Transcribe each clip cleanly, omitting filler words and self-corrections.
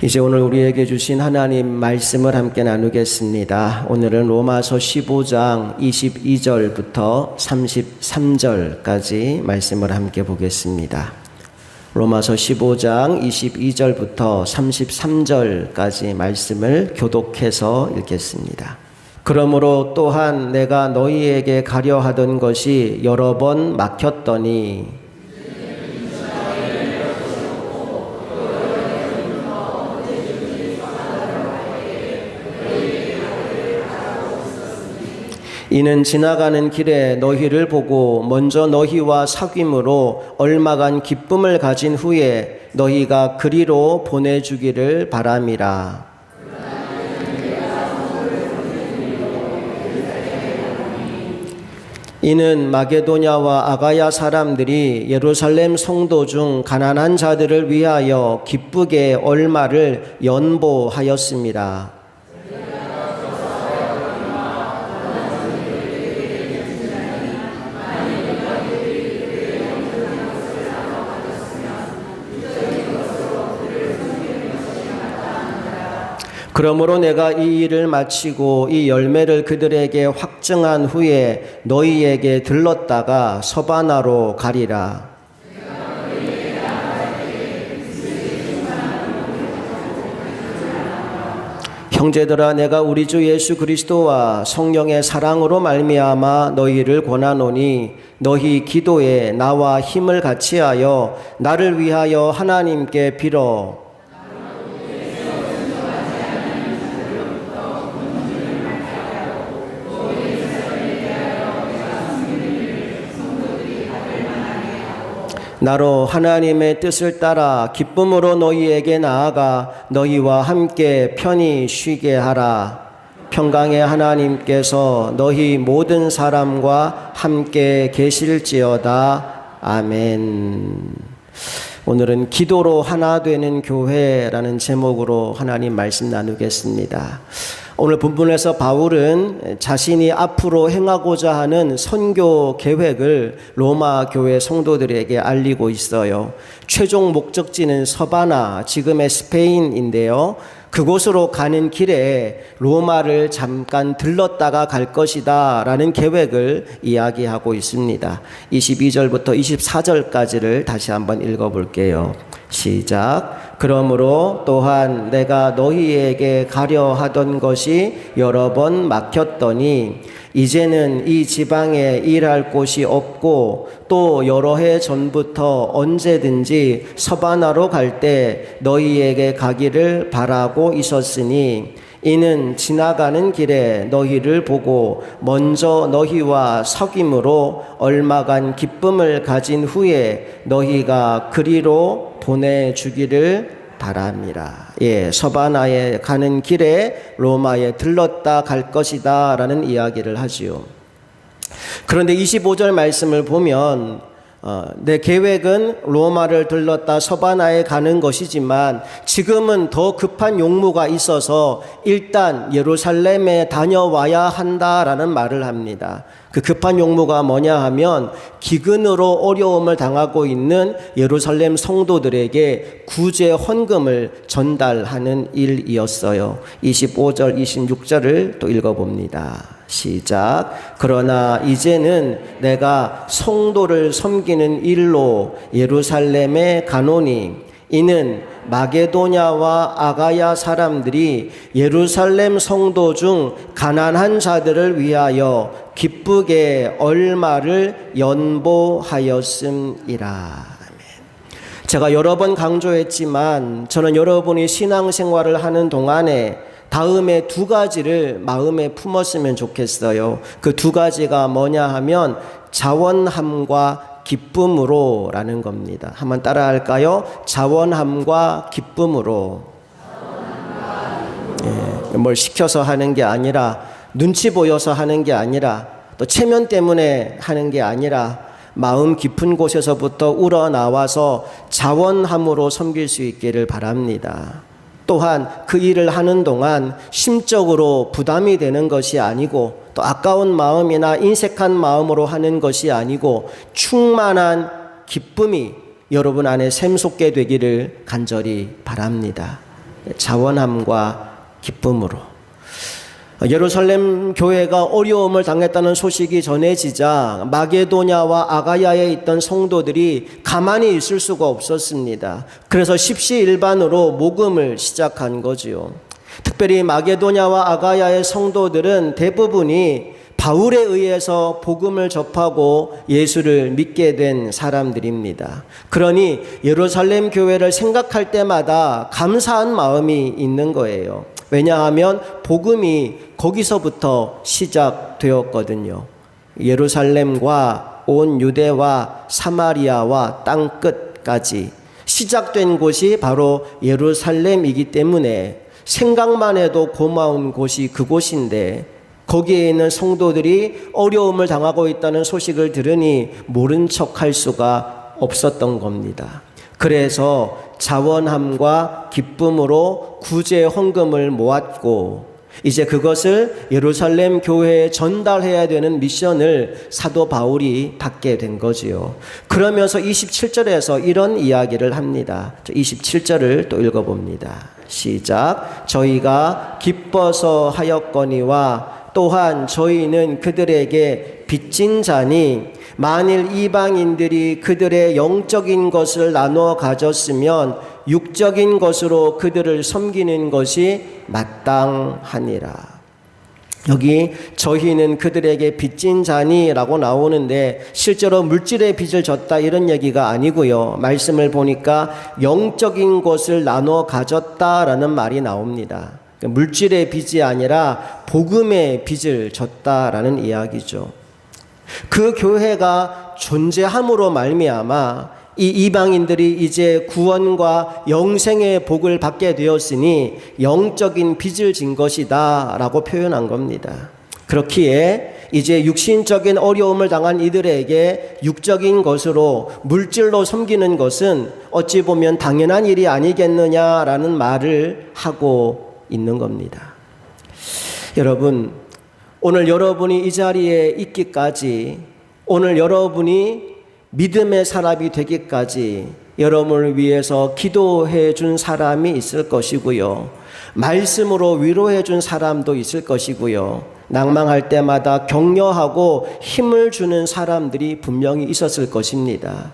이제 오늘 우리에게 주신 하나님 말씀을 함께 나누겠습니다. 오늘은 로마서 15장 22절부터 33절까지 말씀을 함께 보겠습니다. 로마서 15장 22절부터 33절까지 말씀을 교독해서 읽겠습니다. 그러므로 또한 내가 너희에게 가려 하던 것이 여러 번 막혔더니 이는 지나가는 길에 너희를 보고 먼저 너희와 사귐으로 얼마간 기쁨을 가진 후에 너희가 그리로 보내주기를 바람이라. 이는 마게도냐와 아가야 사람들이 예루살렘 성도 중 가난한 자들을 위하여 기쁘게 얼마를 연보하였습니다. 그러므로 내가 이 일을 마치고 이 열매를 그들에게 확증한 후에 너희에게 들렀다가 서바나로 가리라. 형제들아, 내가 우리 주 예수 그리스도와 성령의 사랑으로 말미암아 너희를 권하노니 너희 기도에 나와 힘을 같이하여 나를 위하여 하나님께 빌어 나로 하나님의 뜻을 따라 기쁨으로 너희에게 나아가 너희와 함께 편히 쉬게 하라. 평강의 하나님께서 너희 모든 사람과 함께 계실지어다. 아멘. 오늘은 기도로 하나 되는 교회라는 제목으로 하나님 말씀 나누겠습니다. 오늘 본문에서 바울은 자신이 앞으로 행하고자 하는 선교 계획을 로마 교회 성도들에게 알리고 있어요. 최종 목적지는 서바나, 지금의 스페인인데요. 그곳으로 가는 길에 로마를 잠깐 들렀다가 갈 것이다 라는 계획을 이야기하고 있습니다. 22절부터 24절까지를 다시 한번 읽어볼게요. 시작. 그러므로 또한 내가 너희에게 가려 하던 것이 여러 번 막혔더니 이제는 이 지방에 일할 곳이 없고 또 여러 해 전부터 언제든지 서바나로 갈 때 너희에게 가기를 바라고 있었으니 이는 지나가는 길에 너희를 보고 먼저 너희와 사귐으로 얼마간 기쁨을 가진 후에 너희가 그리로 보내주기를 바랍니다. 서바나에 가는 길에 로마에 들렀다 갈 것이다 라는 이야기를 하지요. 그런데 25절 말씀을 보면 내 계획은 로마를 들렀다 서바나에 가는 것이지만 지금은 더 급한 용무가 있어서 일단 예루살렘에 다녀와야 한다라는 말을 합니다. 그 급한 용무가 뭐냐 하면 기근으로 어려움을 당하고 있는 예루살렘 성도들에게 구제 헌금을 전달하는 일이었어요. 25절, 26절을 또 읽어봅니다. 시작. 그러나 이제는 내가 성도를 섬기는 일로 예루살렘에 가노니 이는 마게도냐와 아가야 사람들이 예루살렘 성도 중 가난한 자들을 위하여 기쁘게 얼마를 연보하였음이라. 제가 여러 번 강조했지만 저는 여러분이 신앙생활을 하는 동안에 다음에 두 가지를 마음에 품었으면 좋겠어요. 그 두 가지가 뭐냐 하면 자원함과 기쁨으로 라는 겁니다. 한번 따라 할까요? 자원함과 기쁨으로. 뭘 시켜서 하는 게 아니라 눈치 보여서 하는 게 아니라 또 체면 때문에 하는 게 아니라 마음 깊은 곳에서부터 우러나와서 자원함으로 섬길 수 있기를 바랍니다. 또한 그 일을 하는 동안 심적으로 부담이 되는 것이 아니고 또 아까운 마음이나 인색한 마음으로 하는 것이 아니고 충만한 기쁨이 여러분 안에 샘솟게 되기를 간절히 바랍니다. 자원함과 기쁨으로. 예루살렘 교회가 어려움을 당했다는 소식이 전해지자 마게도냐와 아가야에 있던 성도들이 가만히 있을 수가 없었습니다. 그래서 십시일반으로 모금을 시작한 거지요. 특별히 마게도냐와 아가야의 성도들은 대부분이 바울에 의해서 복음을 접하고 예수를 믿게 된 사람들입니다. 그러니 예루살렘 교회를 생각할 때마다 감사한 마음이 있는 거예요. 왜냐하면 복음이 거기서부터 시작되었거든요. 예루살렘과 온 유대와 사마리아와 땅 끝까지 시작된 곳이 바로 예루살렘이기 때문에 생각만 해도 고마운 곳이 그곳인데, 거기에 있는 성도들이 어려움을 당하고 있다는 소식을 들으니 모른 척할 수가 없었던 겁니다. 그래서 자원함과 기쁨으로 구제 헌금을 모았고, 이제 그것을 예루살렘 교회에 전달해야 되는 미션을 사도 바울이 받게 된 거지요. 그러면서 27절에서 이런 이야기를 합니다. 27절을 또 읽어봅니다. 시작. 저희가 기뻐서 하였거니와 또한 저희는 그들에게 빚진 자니 만일 이방인들이 그들의 영적인 것을 나눠 가졌으면 육적인 것으로 그들을 섬기는 것이 마땅하니라. 여기 저희는 그들에게 빚진 자니라고 나오는데 실제로 물질의 빚을 졌다 이런 얘기가 아니고요. 말씀을 보니까 영적인 것을 나눠 가졌다라는 말이 나옵니다. 물질의 빚이 아니라 복음의 빚을 졌다라는 이야기죠. 그 교회가 존재함으로 말미암아 이 이방인들이 이제 구원과 영생의 복을 받게 되었으니 영적인 빚을 진 것이다 라고 표현한 겁니다. 그렇기에 이제 육신적인 어려움을 당한 이들에게 육적인 것으로 물질로 섬기는 것은 어찌 보면 당연한 일이 아니겠느냐라는 말을 하고 있는 겁니다. 여러분, 오늘 여러분이 이 자리에 있기까지, 오늘 여러분이 믿음의 사람이 되기까지 여러분을 위해서 기도해 준 사람이 있을 것이고요. 말씀으로 위로해 준 사람도 있을 것이고요. 낭망할 때마다 격려하고 힘을 주는 사람들이 분명히 있었을 것입니다.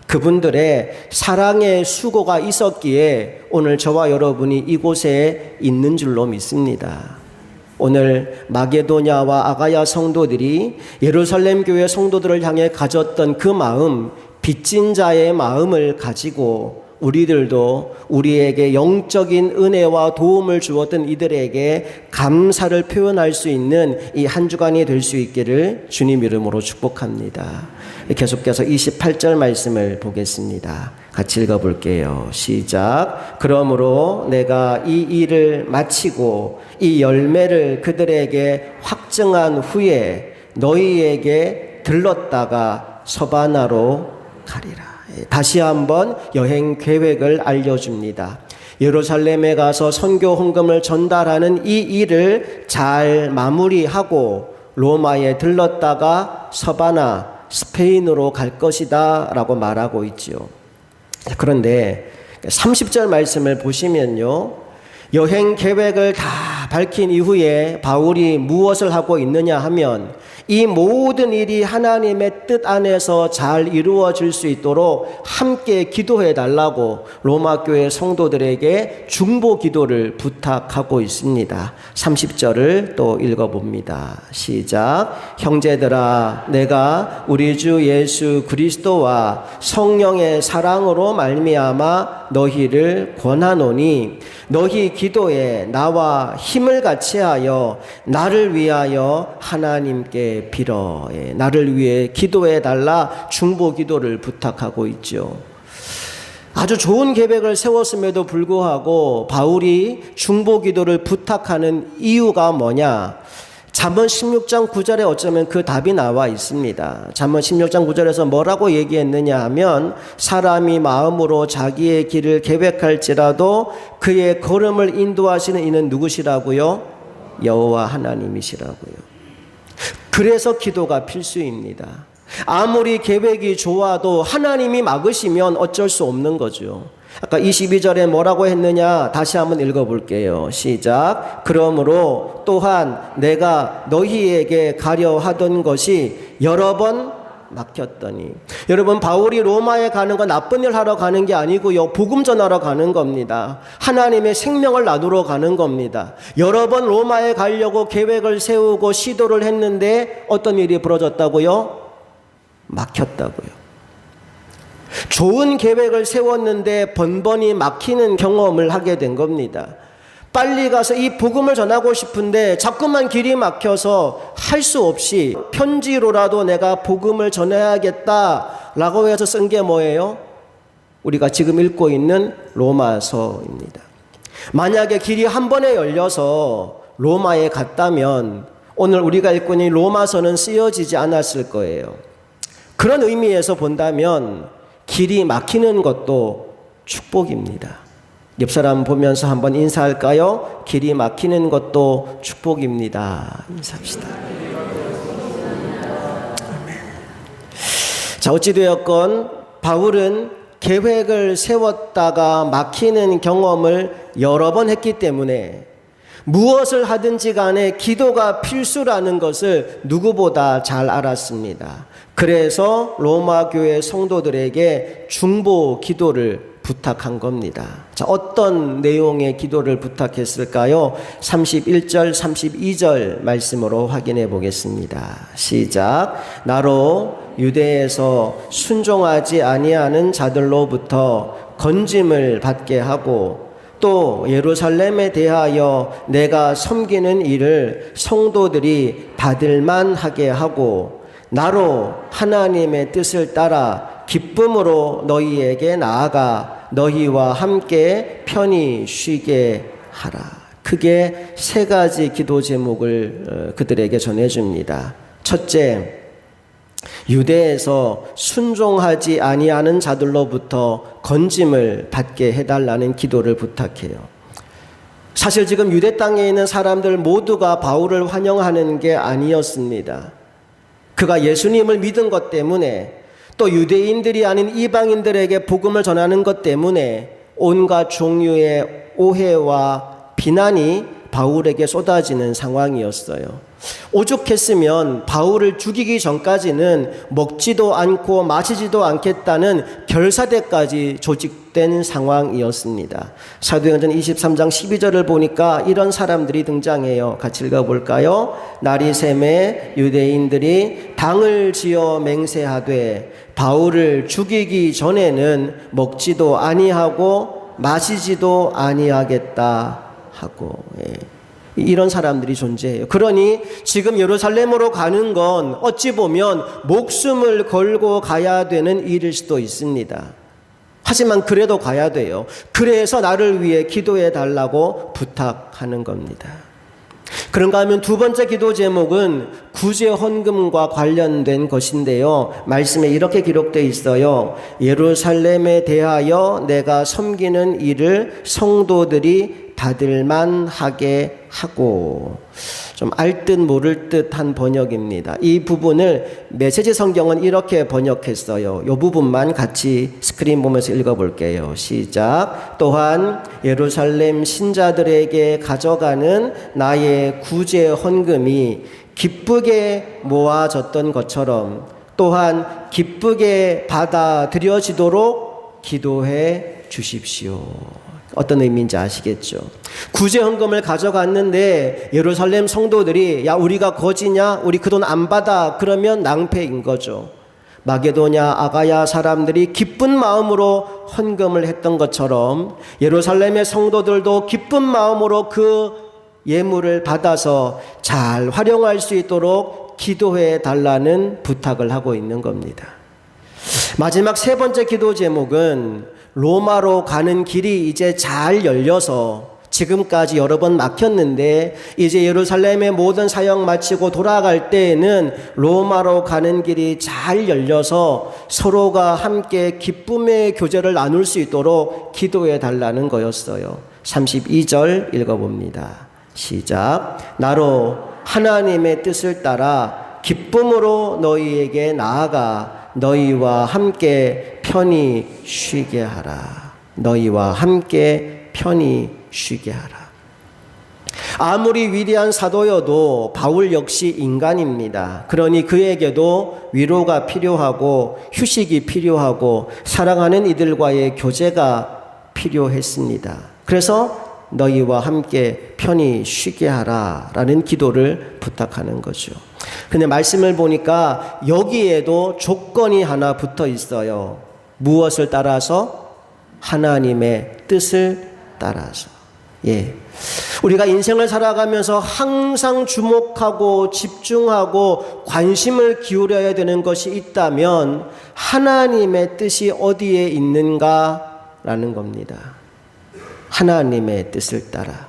그분들의 사랑의 수고가 있었기에 오늘 저와 여러분이 이곳에 있는 줄로 믿습니다. 오늘 마게도냐와 아가야 성도들이 예루살렘 교회 성도들을 향해 가졌던 그 마음, 빚진 자의 마음을 가지고 우리들도 우리에게 영적인 은혜와 도움을 주었던 이들에게 감사를 표현할 수 있는 이 한 주간이 될 수 있기를 주님 이름으로 축복합니다. 계속해서 28절 말씀을 보겠습니다. 같이 읽어볼게요. 시작. 그러므로 내가 이 일을 마치고 이 열매를 그들에게 확증한 후에 너희에게 들렀다가 서바나로 가리라. 다시 한번 여행 계획을 알려줍니다. 예루살렘에 가서 선교 헌금을 전달하는 이 일을 잘 마무리하고 로마에 들렀다가 서바나, 스페인으로 갈 것이다 라고 말하고 있죠. 그런데 30절 말씀을 보시면요, 여행 계획을 다 밝힌 이후에 바울이 무엇을 하고 있느냐 하면 이 모든 일이 하나님의 뜻 안에서 잘 이루어질 수 있도록 함께 기도해 달라고 로마 교회 성도들에게 중보 기도를 부탁하고 있습니다. 30절을 또 읽어봅니다. 시작. 형제들아, 내가 우리 주 예수 그리스도와 성령의 사랑으로 말미암아 너희를 권하노니 너희 기도에 나와 힘을 같이 하여 나를 위하여 하나님께 빌어. 나를 위해 기도해 달라 중보 기도를 부탁하고 있죠. 아주 좋은 계획을 세웠음에도 불구하고 바울이 중보 기도를 부탁하는 이유가 뭐냐? 잠언 16장 9절에 어쩌면 그 답이 나와 있습니다. 잠언 16장 9절에서 뭐라고 얘기했느냐 하면 사람이 마음으로 자기의 길을 계획할지라도 그의 걸음을 인도하시는 이는 누구시라고요? 여호와 하나님이시라고요. 그래서 기도가 필수입니다. 아무리 계획이 좋아도 하나님이 막으시면 어쩔 수 없는 거죠. 아까 22절에 뭐라고 했느냐? 다시 한번 읽어볼게요. 시작. 그러므로 또한 내가 너희에게 가려 하던 것이 여러 번 막혔더니. 여러분, 바울이 로마에 가는 건 나쁜 일 하러 가는 게 아니고요, 복음 전하러 가는 겁니다. 하나님의 생명을 나누러 가는 겁니다. 여러 번 로마에 가려고 계획을 세우고 시도를 했는데 어떤 일이 벌어졌다고요? 막혔다고요. 좋은 계획을 세웠는데 번번이 막히는 경험을 하게 된 겁니다. 빨리 가서 이 복음을 전하고 싶은데 자꾸만 길이 막혀서 할 수 없이 편지로라도 내가 복음을 전해야겠다라고 해서 쓴 게 뭐예요? 우리가 지금 읽고 있는 로마서입니다. 만약에 길이 한 번에 열려서 로마에 갔다면 오늘 우리가 읽고 있는 로마서는 쓰여지지 않았을 거예요. 그런 의미에서 본다면 길이 막히는 것도 축복입니다. 옆 사람 보면서 한번 인사할까요? 길이 막히는 것도 축복입니다. 인사합시다. 자, 어찌되었건 바울은 계획을 세웠다가 막히는 경험을 여러 번 했기 때문에 무엇을 하든지 간에 기도가 필수라는 것을 누구보다 잘 알았습니다. 그래서 로마 교회 성도들에게 중보 기도를 부탁한 겁니다. 자, 어떤 내용의 기도를 부탁했을까요? 31절, 32절 말씀으로 확인해 보겠습니다. 시작. 나로 유대에서 순종하지 아니하는 자들로부터 건짐을 받게 하고 또 예루살렘에 대하여 내가 섬기는 일을 성도들이 받을만 하게 하고 나로 하나님의 뜻을 따라 기쁨으로 너희에게 나아가 너희와 함께 편히 쉬게 하라. 크게 세 가지 기도 제목을 그들에게 전해줍니다. 첫째, 유대에서 순종하지 아니하는 자들로부터 건짐을 받게 해달라는 기도를 부탁해요. 사실 지금 유대 땅에 있는 사람들 모두가 바울을 환영하는 게 아니었습니다. 그가 예수님을 믿은 것 때문에 또 유대인들이 아닌 이방인들에게 복음을 전하는 것 때문에 온갖 종류의 오해와 비난이 바울에게 쏟아지는 상황이었어요. 오죽했으면 바울을 죽이기 전까지는 먹지도 않고 마시지도 않겠다는 결사대까지 조직된 상황이었습니다. 사도행전 23장 12절을 보니까 이런 사람들이 등장해요. 같이 읽어볼까요? 날이 새매 유대인들이 당을 지어 맹세하되 바울을 죽이기 전에는 먹지도 아니하고 마시지도 아니하겠다 하고. 이런 사람들이 존재해요. 그러니 지금 예루살렘으로 가는 건 어찌 보면 목숨을 걸고 가야 되는 일일 수도 있습니다. 하지만 그래도 가야 돼요. 그래서 나를 위해 기도해 달라고 부탁하는 겁니다. 그런가 하면 두 번째 기도 제목은 구제 헌금과 관련된 것인데요. 말씀에 이렇게 기록되어 있어요. 예루살렘에 대하여 내가 섬기는 일을 성도들이 받을만 하게 하고. 좀 알 듯 모를 듯한 번역입니다. 이 부분을 메시지 성경은 이렇게 번역했어요. 이 부분만 같이 스크린 보면서 읽어볼게요. 시작. 또한 예루살렘 신자들에게 가져가는 나의 구제 헌금이 기쁘게 모아졌던 것처럼 또한 기쁘게 받아들여지도록 기도해 주십시오. 어떤 의미인지 아시겠죠? 구제 헌금을 가져갔는데 예루살렘 성도들이 야, 우리가 거지냐? 우리 그 돈 안 받아. 그러면 낭패인 거죠. 마게도냐 아가야 사람들이 기쁜 마음으로 헌금을 했던 것처럼 예루살렘의 성도들도 기쁜 마음으로 그 예물을 받아서 잘 활용할 수 있도록 기도해 달라는 부탁을 하고 있는 겁니다. 마지막 세 번째 기도 제목은 로마로 가는 길이 이제 잘 열려서 지금까지 여러 번 막혔는데 이제 예루살렘의 모든 사역 마치고 돌아갈 때에는 로마로 가는 길이 잘 열려서 서로가 함께 기쁨의 교제를 나눌 수 있도록 기도해 달라는 거였어요. 32절 읽어봅니다. 시작. 나로 하나님의 뜻을 따라 기쁨으로 너희에게 나아가 너희와 함께 편히 쉬게 하라. 너희와 함께 편히 쉬게 하라. 아무리 위대한 사도여도 바울 역시 인간입니다. 그러니 그에게도 위로가 필요하고 휴식이 필요하고 사랑하는 이들과의 교제가 필요했습니다. 그래서 너희와 함께 편히 쉬게 하라 라는 기도를 부탁하는 거죠. 근데 말씀을 보니까 여기에도 조건이 하나 붙어 있어요. 무엇을 따라서? 하나님의 뜻을 따라서. 우리가 인생을 살아가면서 항상 주목하고 집중하고 관심을 기울여야 되는 것이 있다면 하나님의 뜻이 어디에 있는가라는 겁니다. 하나님의 뜻을 따라.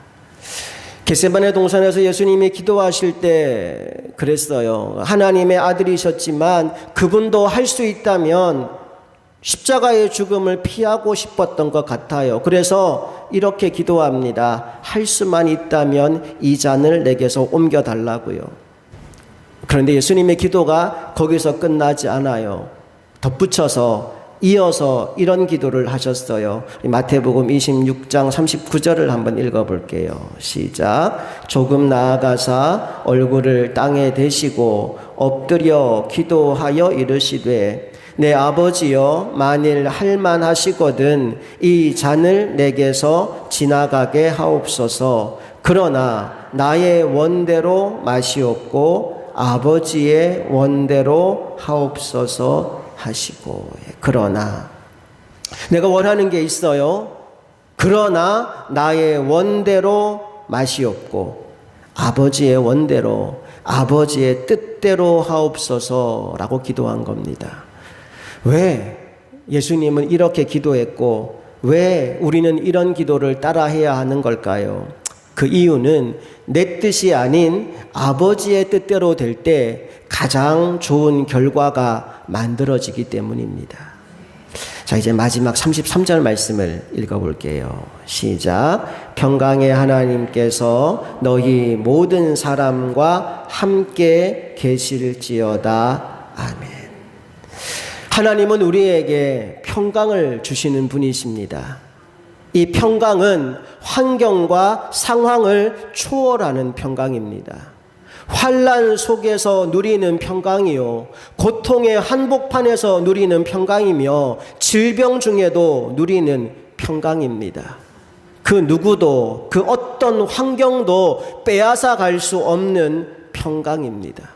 겟세마네 동산에서 예수님이 기도하실 때 그랬어요. 하나님의 아들이셨지만 그분도 할 수 있다면 십자가의 죽음을 피하고 싶었던 것 같아요. 그래서 이렇게 기도합니다. 할 수만 있다면 이 잔을 내게서 옮겨달라고요. 그런데 예수님의 기도가 거기서 끝나지 않아요. 덧붙여서 이어서 이런 기도를 하셨어요. 마태복음 26장 39절을 한번 읽어볼게요. 시작. 조금 나아가사 얼굴을 땅에 대시고 엎드려 기도하여 이르시되 내 아버지여 만일 할만하시거든 이 잔을 내게서 지나가게 하옵소서. 그러나 나의 원대로 마시옵고 아버지의 원대로 하옵소서 하시고. 그러나 내가 원하는 게 있어요. 그러나 나의 원대로 마시옵고 아버지의 원대로 아버지의 뜻대로 하옵소서라고 기도한 겁니다. 왜 예수님은 이렇게 기도했고 왜 우리는 이런 기도를 따라해야 하는 걸까요? 그 이유는 내 뜻이 아닌 아버지의 뜻대로 될 때 가장 좋은 결과가 만들어지기 때문입니다. 자, 이제 마지막 33절 말씀을 읽어볼게요. 시작. 평강의 하나님께서 너희 모든 사람과 함께 계실지어다. 아멘. 하나님은 우리에게 평강을 주시는 분이십니다. 이 평강은 환경과 상황을 초월하는 평강입니다. 환난 속에서 누리는 평강이요, 고통의 한복판에서 누리는 평강이며 질병 중에도 누리는 평강입니다. 그 누구도 그 어떤 환경도 빼앗아 갈 수 없는 평강입니다.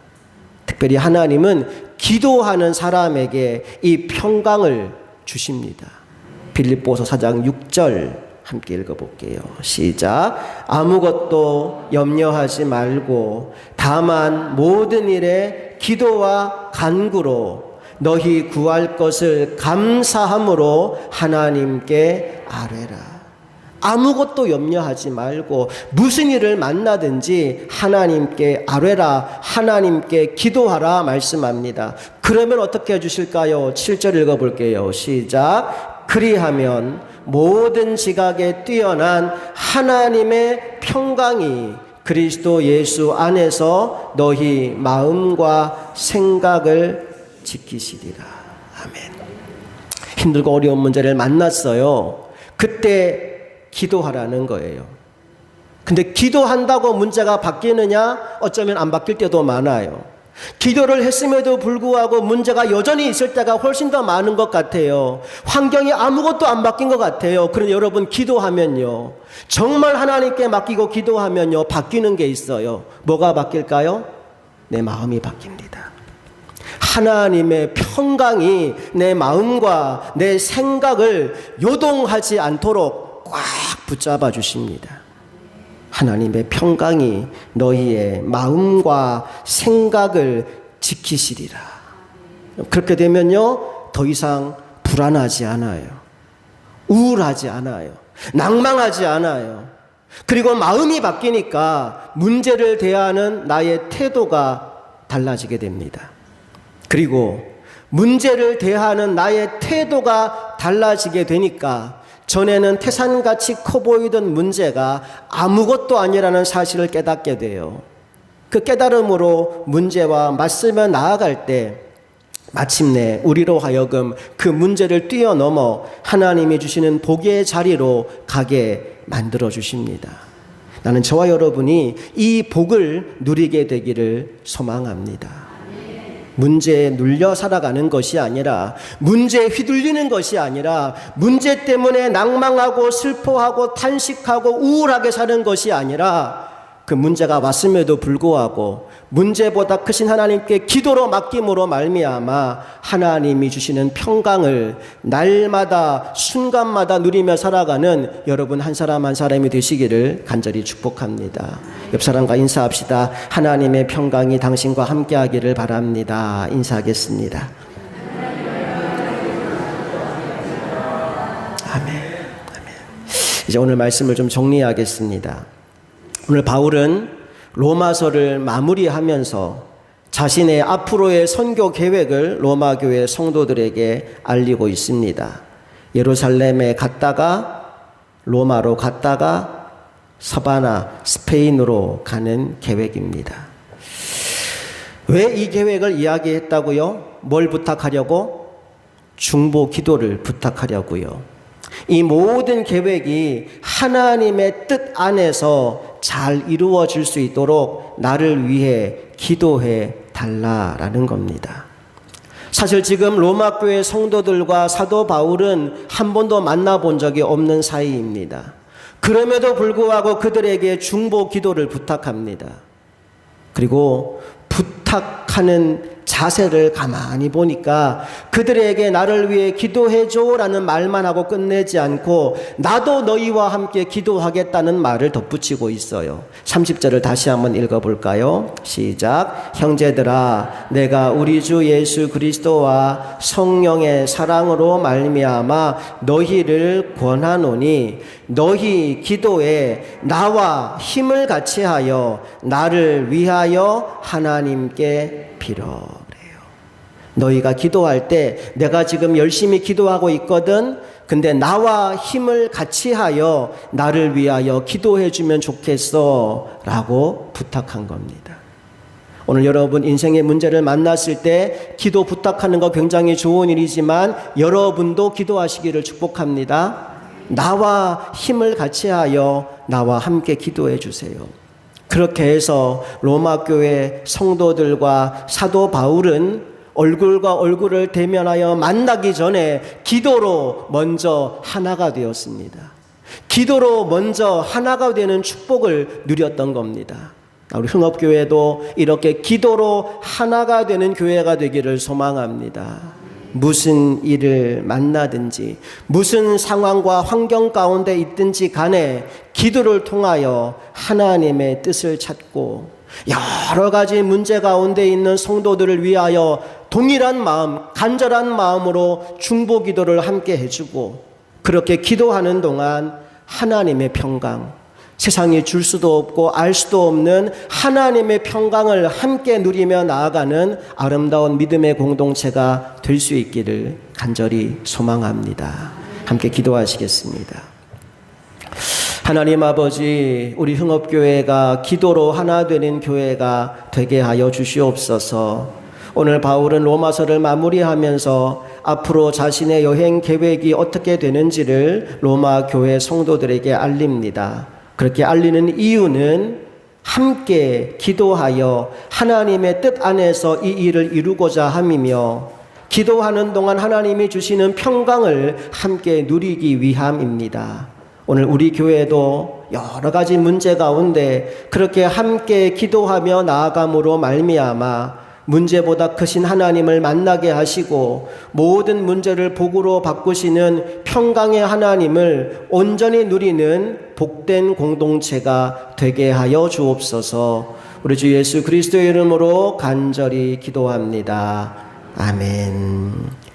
특별히 하나님은 기도하는 사람에게 이 평강을 주십니다. 빌립보서 4장 6절 함께 읽어볼게요. 시작. 아무것도 염려하지 말고 다만 모든 일에 기도와 간구로 너희 구할 것을 감사함으로 하나님께 아뢰라. 아무것도 염려하지 말고 무슨 일을 만나든지 하나님께 아뢰라, 하나님께 기도하라 말씀합니다. 그러면 어떻게 해주실까요? 7절 읽어볼게요. 시작. 그리하면 모든 지각에 뛰어난 하나님의 평강이 그리스도 예수 안에서 너희 마음과 생각을 지키시리라. 아멘. 힘들고 어려운 문제를 만났어요. 그때 기도하라는 거예요. 근데 기도한다고 문제가 바뀌느냐? 어쩌면 안 바뀔 때도 많아요. 기도를 했음에도 불구하고 문제가 여전히 있을 때가 훨씬 더 많은 것 같아요. 환경이 아무것도 안 바뀐 것 같아요. 그런데 여러분 기도하면요, 정말 하나님께 맡기고 기도하면요, 바뀌는 게 있어요. 뭐가 바뀔까요? 내 마음이 바뀝니다. 하나님의 평강이 내 마음과 내 생각을 요동하지 않도록 꽉 붙잡아 주십니다. 하나님의 평강이 너희의 마음과 생각을 지키시리라. 그렇게 되면요, 더 이상 불안하지 않아요. 우울하지 않아요. 낭망하지 않아요. 그리고 마음이 바뀌니까 문제를 대하는 나의 태도가 달라지게 됩니다. 그리고 문제를 대하는 나의 태도가 달라지게 되니까 전에는 태산같이 커 보이던 문제가 아무것도 아니라는 사실을 깨닫게 돼요. 그 깨달음으로 문제와 맞서며 나아갈 때 마침내 우리로 하여금 그 문제를 뛰어넘어 하나님이 주시는 복의 자리로 가게 만들어 주십니다. 나는 저와 여러분이 이 복을 누리게 되기를 소망합니다. 문제에 눌려 살아가는 것이 아니라, 문제에 휘둘리는 것이 아니라, 문제 때문에 낭망하고 슬퍼하고 탄식하고 우울하게 사는 것이 아니라, 그 문제가 왔음에도 불구하고 문제보다 크신 하나님께 기도로 맡김으로 말미암아 하나님이 주시는 평강을 날마다 순간마다 누리며 살아가는 여러분 한 사람 한 사람이 되시기를 간절히 축복합니다. 옆 사람과 인사합시다. 하나님의 평강이 당신과 함께하기를 바랍니다. 인사하겠습니다. 아멘. 이제 오늘 말씀을 좀 정리하겠습니다. 오늘 바울은 로마서를 마무리하면서 자신의 앞으로의 선교 계획을 로마 교회 성도들에게 알리고 있습니다. 예루살렘에 갔다가 로마로 갔다가 서바나 스페인으로 가는 계획입니다. 왜 이 계획을 이야기했다고요? 뭘 부탁하려고? 중보 기도를 부탁하려고요. 이 모든 계획이 하나님의 뜻 안에서 잘 이루어질 수 있도록 나를 위해 기도해 달라라는 겁니다. 사실 지금 로마 교회 성도들과 사도 바울은 한 번도 만나본 적이 없는 사이입니다. 그럼에도 불구하고 그들에게 중보 기도를 부탁합니다. 그리고 부탁하는 자세를 가만히 보니까 그들에게 나를 위해 기도해줘라는 말만 하고 끝내지 않고 나도 너희와 함께 기도하겠다는 말을 덧붙이고 있어요. 30절을 다시 한번 읽어볼까요? 시작. 형제들아, 내가 우리 주 예수 그리스도와 성령의 사랑으로 말미암아 너희를 권하노니 너희 기도에 나와 힘을 같이 하여 나를 위하여 하나님께 빌어. 너희가 기도할 때 내가 지금 열심히 기도하고 있거든. 근데 나와 힘을 같이 하여 나를 위하여 기도해 주면 좋겠어 라고 부탁한 겁니다. 오늘 여러분 인생의 문제를 만났을 때 기도 부탁하는 거 굉장히 좋은 일이지만 여러분도 기도하시기를 축복합니다. 나와 힘을 같이 하여 나와 함께 기도해 주세요. 그렇게 해서 로마 교회 성도들과 사도 바울은 얼굴과 얼굴을 대면하여 만나기 전에 기도로 먼저 하나가 되었습니다. 기도로 먼저 하나가 되는 축복을 누렸던 겁니다. 우리 흥업교회도 이렇게 기도로 하나가 되는 교회가 되기를 소망합니다. 무슨 일을 만나든지 무슨 상황과 환경 가운데 있든지 간에 기도를 통하여 하나님의 뜻을 찾고 여러 가지 문제 가운데 있는 성도들을 위하여 동일한 마음, 간절한 마음으로 중보 기도를 함께 해주고 그렇게 기도하는 동안 하나님의 평강, 세상이 줄 수도 없고 알 수도 없는 하나님의 평강을 함께 누리며 나아가는 아름다운 믿음의 공동체가 될 수 있기를 간절히 소망합니다. 함께 기도하시겠습니다. 하나님 아버지, 우리 흥업교회가 기도로 하나 되는 교회가 되게 하여 주시옵소서. 오늘 바울은 로마서를 마무리하면서 앞으로 자신의 여행 계획이 어떻게 되는지를 로마 교회 성도들에게 알립니다. 그렇게 알리는 이유는 함께 기도하여 하나님의 뜻 안에서 이 일을 이루고자 함이며 기도하는 동안 하나님이 주시는 평강을 함께 누리기 위함입니다. 오늘 우리 교회도 여러 가지 문제 가운데 그렇게 함께 기도하며 나아감으로 말미암아 문제보다 크신 하나님을 만나게 하시고 모든 문제를 복으로 바꾸시는 평강의 하나님을 온전히 누리는 복된 공동체가 되게 하여 주옵소서. 우리 주 예수 그리스도의 이름으로 간절히 기도합니다. 아멘.